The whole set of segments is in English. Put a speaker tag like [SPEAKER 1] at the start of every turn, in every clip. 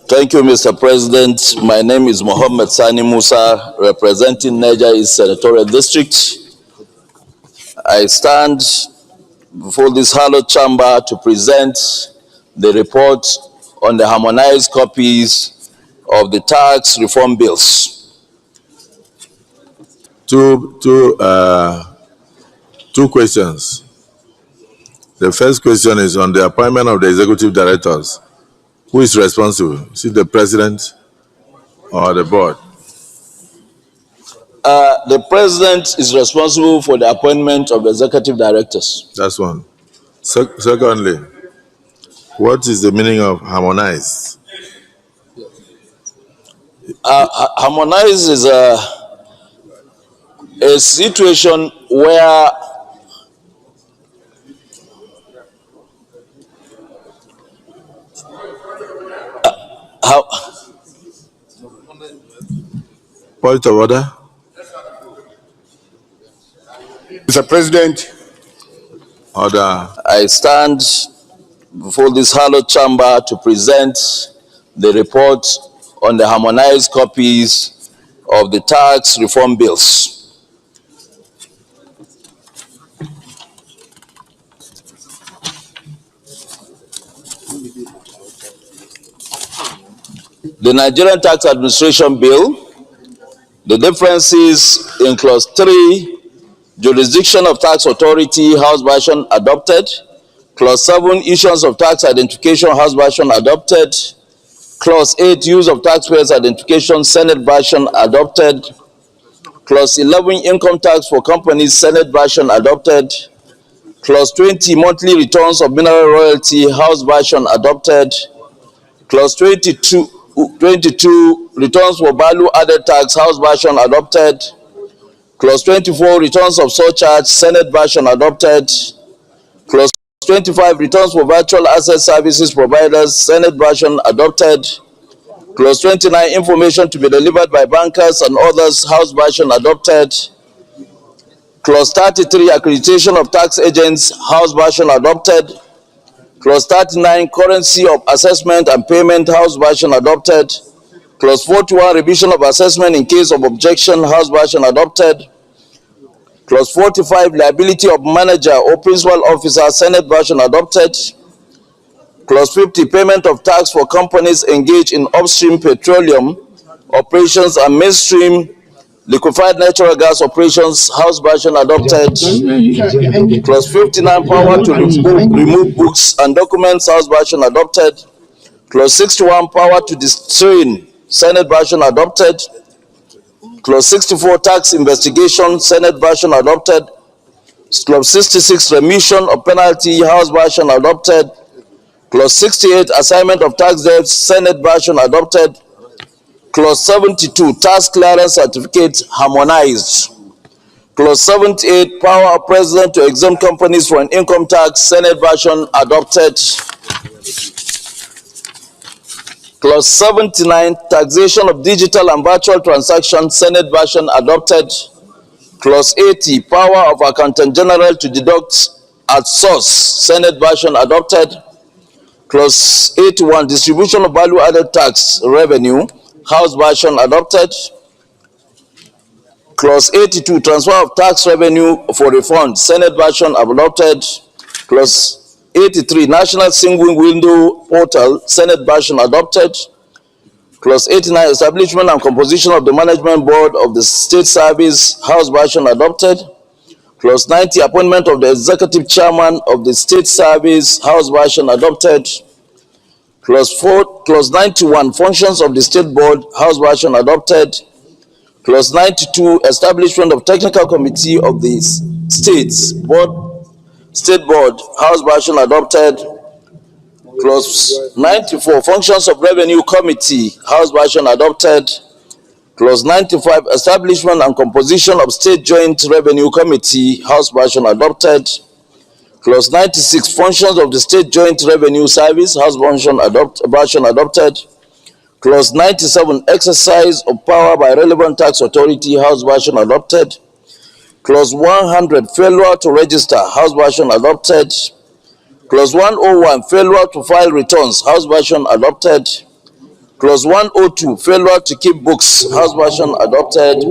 [SPEAKER 1] Thank you, Mr. President. My name is Mohammed Sani Musa, representing Niger East Senatorial District. I stand before this hallowed chamber to present the report on the harmonized copies of the tax reform bills.
[SPEAKER 2] Two questions. The first question is on the appointment of the executive directors. Who is responsible? Is it the president or the board?
[SPEAKER 1] The president is responsible for the appointment of the executive directors.
[SPEAKER 2] That's one. Secondly, what is the meaning of harmonize?
[SPEAKER 1] Harmonize is a situation where
[SPEAKER 2] Point of order.
[SPEAKER 3] Mr. President.
[SPEAKER 2] Order.
[SPEAKER 1] I stand before this hallowed chamber to present the report on the harmonized copies of the tax reform bills. The Nigerian Tax Administration Bill, the differences in Clause 3, jurisdiction of tax authority, House version adopted. Clause 7, issuance of tax identification, House version adopted. Clause 8, use of taxpayers' identification, Senate version adopted. Clause 11, income tax for companies, Senate version adopted. Clause 20, monthly returns of mineral royalty, House version adopted. Clause 22, returns for value-added tax, House version adopted. Clause 24, returns of surcharge, Senate version adopted. Clause 25, returns for virtual asset services providers, Senate version adopted. Clause 29, information to be delivered by bankers and others, House version adopted. Clause 33, accreditation of tax agents, House version adopted. Clause 39, currency of assessment and payment, House version adopted. Clause 41, revision of assessment in case of objection, House version adopted. Clause 45, liability of manager or principal officer, Senate version adopted. Clause 50, payment of tax for companies engaged in upstream petroleum operations and midstream liquefied natural gas operations, House version adopted. Clause 59, power to remove books and documents, House version adopted. Clause 61, power to distrain, Senate version adopted. Clause 64, tax investigation, Senate version adopted. Clause 66, remission of penalty, House version adopted. Clause 68, assignment of tax debts, Senate version adopted. Clause 72, tax clearance certificate, harmonized. Clause 78, power of president to exempt companies from income tax, Senate version adopted. Clause 79, taxation of digital and virtual transactions, Senate version adopted. Clause 80, power of Accountant General to deduct at source, Senate version adopted. Clause 81, distribution of value-added tax revenue, House version adopted. Clause 82, transfer of tax revenue for refund, Senate version adopted. Clause 83, national single window portal, Senate version adopted. Clause 89, establishment and composition of the management board of the state service, House version adopted. Clause 90, appointment of the executive chairman of the state service, House version adopted. Clause 91, functions of the state board, House version adopted. Clause 92, establishment of technical committee of the state board, House version adopted. Clause 94, functions of revenue committee, House version adopted. Clause 95, establishment and composition of state joint revenue committee, House version adopted. Clause 96, functions of the State Joint Revenue Service, House version adopted. Clause 97, exercise of power by relevant tax authority, House version adopted. Clause 100, failure to register, House version adopted. Clause 101, failure to file returns, House version adopted. Clause 102, failure to keep books, House version adopted.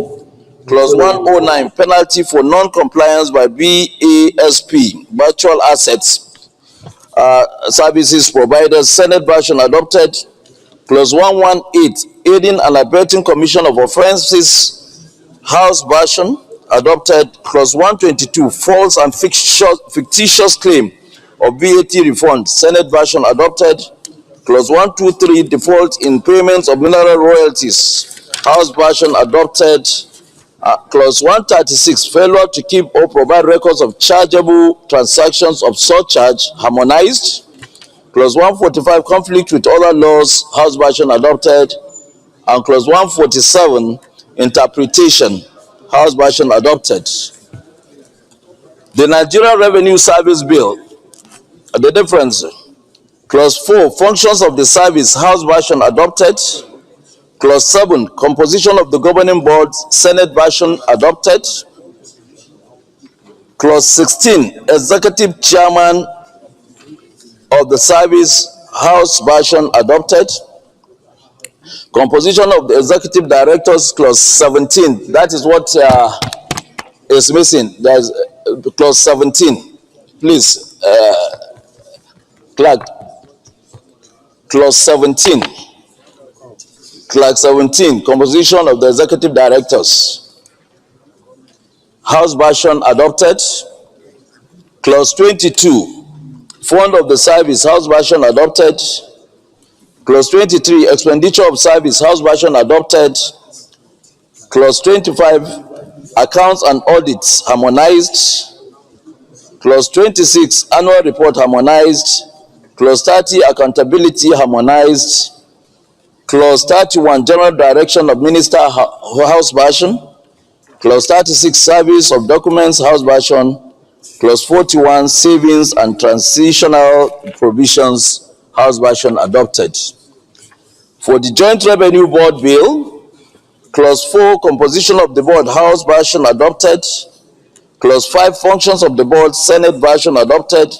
[SPEAKER 1] Clause 109, penalty for non-compliance by BASP, virtual assets services providers, Senate version adopted. Clause 118, aiding and abetting commission of offenses, House version adopted. Clause 122, false and fictitious claim of VAT refund, Senate version adopted. Clause 123, default in payments of mineral royalties, House version adopted. Clause 136, failure to keep or provide records of chargeable transactions of surcharge, harmonized. Clause 145, conflict with other laws, House version adopted. And clause 147, interpretation, House version adopted. The Nigerian Revenue Service Bill, the difference. Clause 4, functions of the service, House version adopted. Clause 7, composition of the governing board, Senate version adopted. Clause 16, executive chairman of the service, House version adopted. Composition of the executive directors, clause 17, that is what is missing. There's clause 17. Please, clerk, clause 17. Clause 17, composition of the executive directors, House version adopted. Clause 22, fund of the service, House version adopted. Clause 23, expenditure of service, House version adopted. Clause 25, accounts and audits harmonized. Clause 26, annual report harmonized. Clause 30, accountability harmonized. Clause 31, general direction of minister, House version. Clause 36, service of documents, House version. Clause 41, savings and transitional provisions, House version adopted. For the Joint Revenue Board Bill, clause 4, composition of the board, House version adopted. Clause 5, functions of the board, Senate version adopted.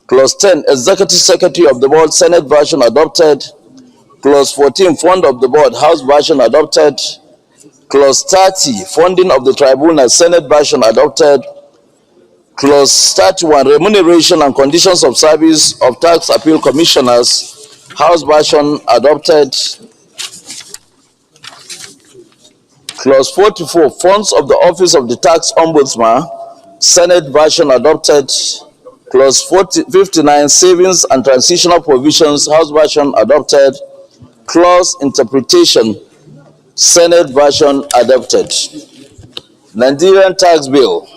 [SPEAKER 1] Clause 10, executive secretary of the board, Senate version adopted. Clause 14, fund of the board, House version adopted. Clause 30, funding of the tribunal, Senate version adopted. Clause 31, remuneration and conditions of service of tax appeal commissioners, House version adopted. Clause 44, funds of the office of the tax ombudsman, Senate version adopted. Clause 59, savings and transitional provisions, House version adopted. Clause interpretation, Senate version adopted. Nigerian tax bill.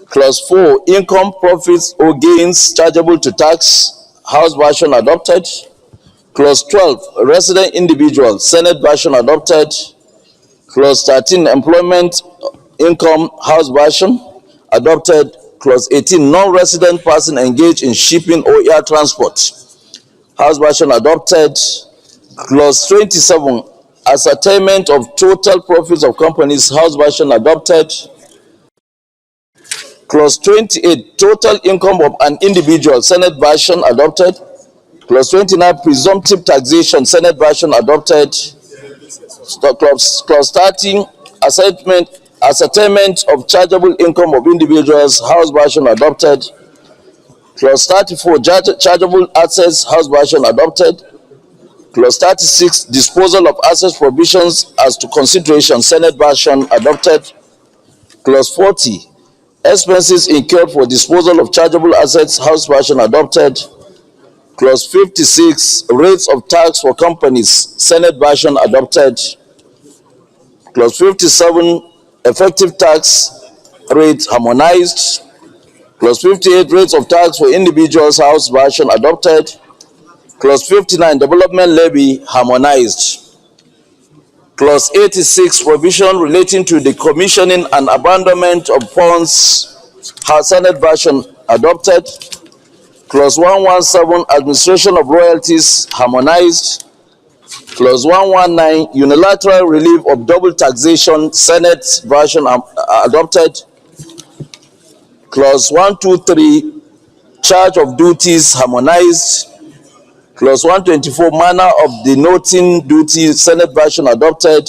[SPEAKER 1] Clause 4, income, profits or gains chargeable to tax, House version adopted. Clause 12, resident individual, Senate version adopted. Clause 13, employment income, House version adopted. Clause 18, non-resident person engaged in shipping or air transport, House version adopted. Clause 27, ascertainment of total profits of companies, House version adopted. Clause 28, total income of an individual, Senate version adopted. Clause 29, presumptive taxation, Senate version adopted. Clause 30, ascertainment of chargeable income of individuals, House version adopted. Clause 34, chargeable assets, House version adopted. Clause 36, disposal of assets provisions as to consideration, Senate version adopted. Clause 40, expenses incurred for disposal of chargeable assets, House version adopted. Clause 56, rates of tax for companies, Senate version adopted. Clause 57, effective tax rate harmonized. Clause 58, rates of tax for individuals, House version adopted. Clause 59, development levy harmonized. Clause 86, provision relating to the commissioning and abandonment of funds, Senate version adopted. Clause 117, administration of royalties harmonized. Clause 119, unilateral relief of double taxation, Senate version adopted. Clause 123, charge of duties harmonized. Clause 124, manner of denoting duty, Senate version adopted.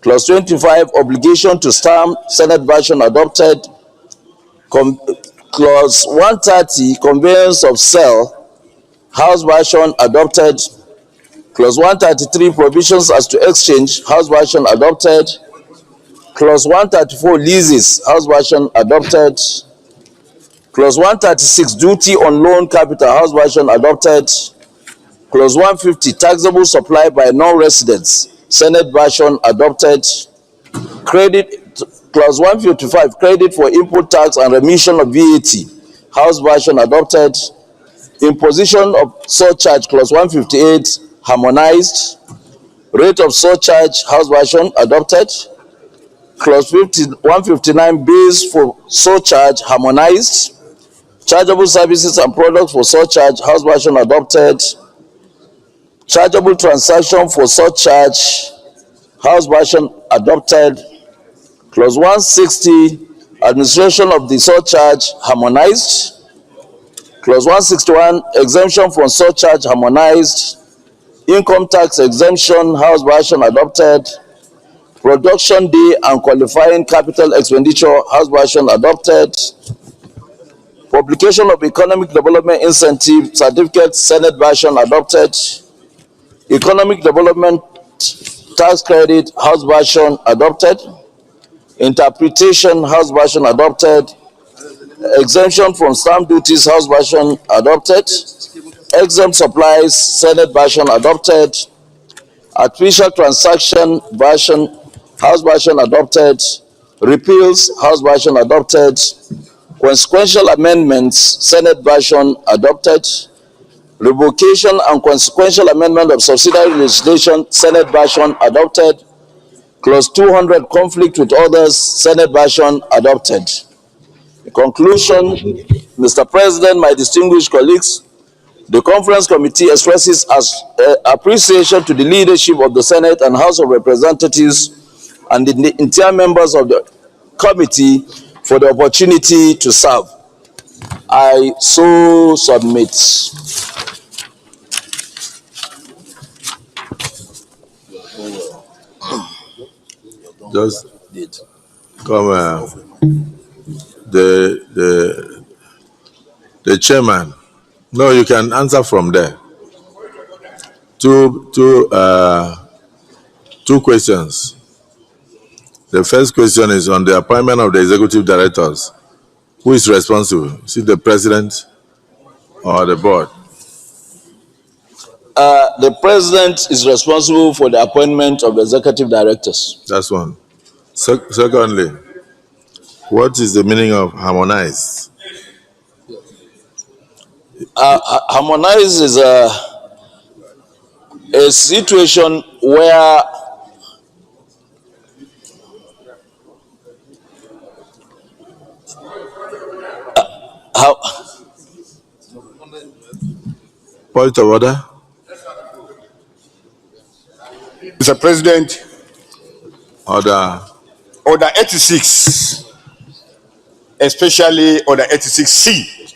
[SPEAKER 1] Clause 25, obligation to stamp, Senate version adopted. Clause 130, conveyance of sale, House version adopted. Clause 133, provisions as to exchange, House version adopted. Clause 134, leases, House version adopted. Clause 136, duty on loan capital, House version adopted. Clause 150, taxable supply by non-residents, Senate version adopted. Clause 155, credit for input tax and remission of VAT, House version adopted. Imposition of surcharge, Clause 158, harmonized. Rate of surcharge, House version adopted. Clause 159, base for surcharge, harmonized. Chargeable services and products for surcharge, House version adopted. Chargeable transaction for surcharge, House version adopted. Clause 160, administration of the surcharge, harmonized. Clause 161, exemption from surcharge, harmonized. Income tax exemption, House version adopted. Production day and qualifying capital expenditure, House version adopted. Publication of economic development incentive certificate, Senate version adopted. Economic development tax credit, House version adopted. Interpretation, House version adopted. Exemption from stamp duties, House version adopted. Exempt supplies, Senate version adopted. Artificial transaction version, House version adopted. Repeals, House version adopted. Consequential amendments, Senate version adopted. Revocation and consequential amendment of subsidiary legislation, Senate version adopted. Clause 200, conflict with others, Senate version adopted. In conclusion, Mr. President, my distinguished colleagues, the Conference Committee expresses appreciation to the leadership of the Senate and House of Representatives and the entire members of the committee for the opportunity to serve. I so submit.
[SPEAKER 2] Just come, the chairman. No, you can answer from there. Two questions. The first question is on the appointment of the executive directors. Who is responsible? Is it the president or the board?
[SPEAKER 1] The president is responsible for the appointment of the executive directors.
[SPEAKER 2] That's one. Secondly, what is the meaning of harmonize?
[SPEAKER 1] Harmonize is a situation where
[SPEAKER 2] Point of order.
[SPEAKER 3] Mr. President,
[SPEAKER 2] Order.
[SPEAKER 3] Order 86, especially Order 86C.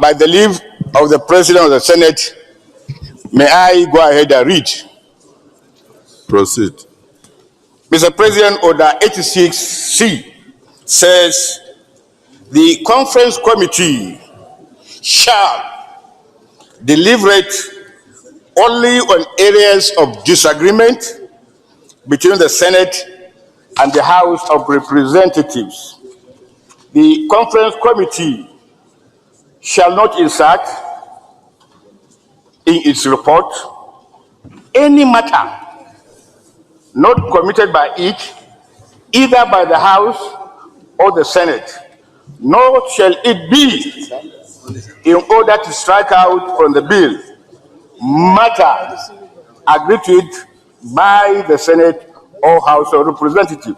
[SPEAKER 3] By the leave of the President of the Senate, may I go ahead and read?
[SPEAKER 2] Proceed.
[SPEAKER 3] Mr. President, Order 86C says, the Conference Committee shall deliberate only on areas of disagreement between the Senate and the House of Representatives. The Conference Committee shall not insert in its report any matter not committed by it, either by the House or the Senate, nor shall it be, in order to strike out from the bill, matter agreed to it by the Senate or House of Representatives.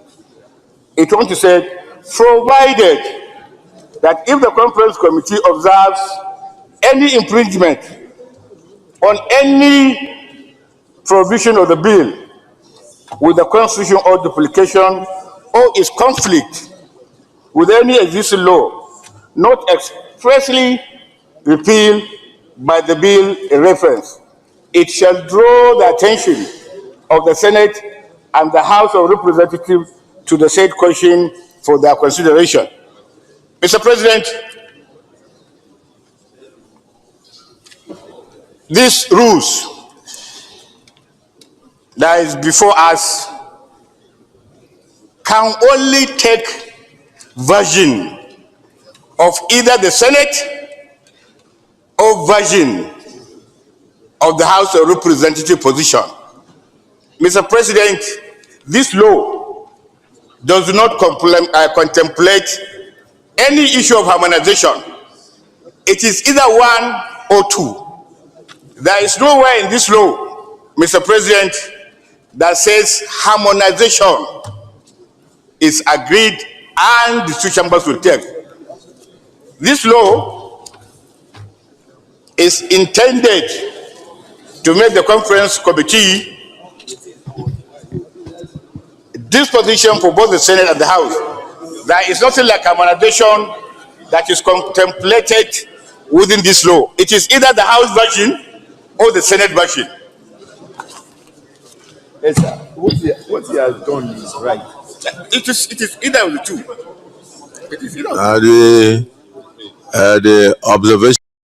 [SPEAKER 3] It wants to say, provided that if the Conference Committee observes any infringement on any provision of the bill with the Constitution or duplication or its conflict with any existing law, not expressly repealed by the bill in reference. It shall draw the attention of the Senate and the House of Representatives to the said question for their consideration. Mr. President, these rules that is before us can only take version of either the Senate or version of the House of Representative position. Mr. President, this law does not contemplate any issue of harmonization. It is either one or two. There is nowhere in this law, Mr. President, that says harmonization is agreed and the two chambers will take. This law is intended to make the conference committee disposition for both the Senate and the House. There is nothing like harmonization that is contemplated within this law. It is either the House version or the Senate version.
[SPEAKER 4] Yes, sir. What he has done is right.
[SPEAKER 3] It is either of the two. It is either of the two.
[SPEAKER 2] The observation